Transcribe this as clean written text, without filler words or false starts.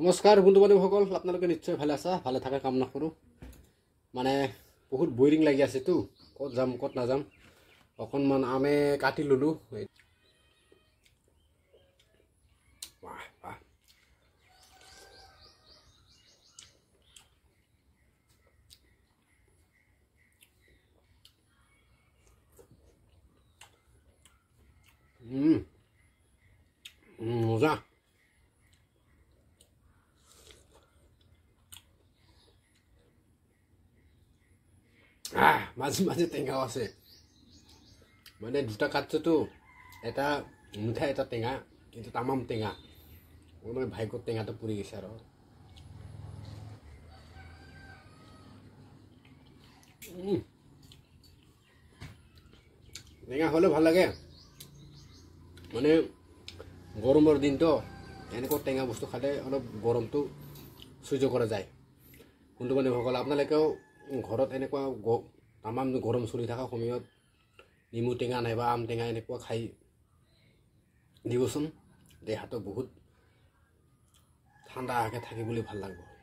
নমস্কাৰ বন্ধু বান্ধৱীসকল, আপোনালোকে নিশ্চয় ভালে আছা, ভালে থকা কামনা কৰোঁ। মানে বহুত বৰিং লাগি আছেতো, ক'ত যাম ক'ত নাযাম। অকণমান আমে কাটি ল'লোঁ। বাহ বাহ, মজা। মাজে মাজে টেঙাও আছে, মানে দুটা কাটছোতো, এটা মিঠা এটা টেঙা, কিন্তু তামাম টেঙা। মোৰ মানে ভাগ্যত টেঙাটো পৰি গৈছে আৰু টেঙা হ'লে ভাল লাগে। মানে গৰমৰ দিনটো এনেকুৱা টেঙা বস্তু খালে অলপ গৰমটো সহ্য কৰা যায়। বন্ধু বান্ধৱীসকল, আপোনালোকেও ঘৰত এনেকুৱা তামাম গৰম চলি থকা সময়ত নেমু টেঙা নাইবা আম টেঙা এনেকুৱা খাই দিবচোন, দেহাটো বহুত ঠাণ্ডাকৈ থাকিবলৈ ভাল লাগিব।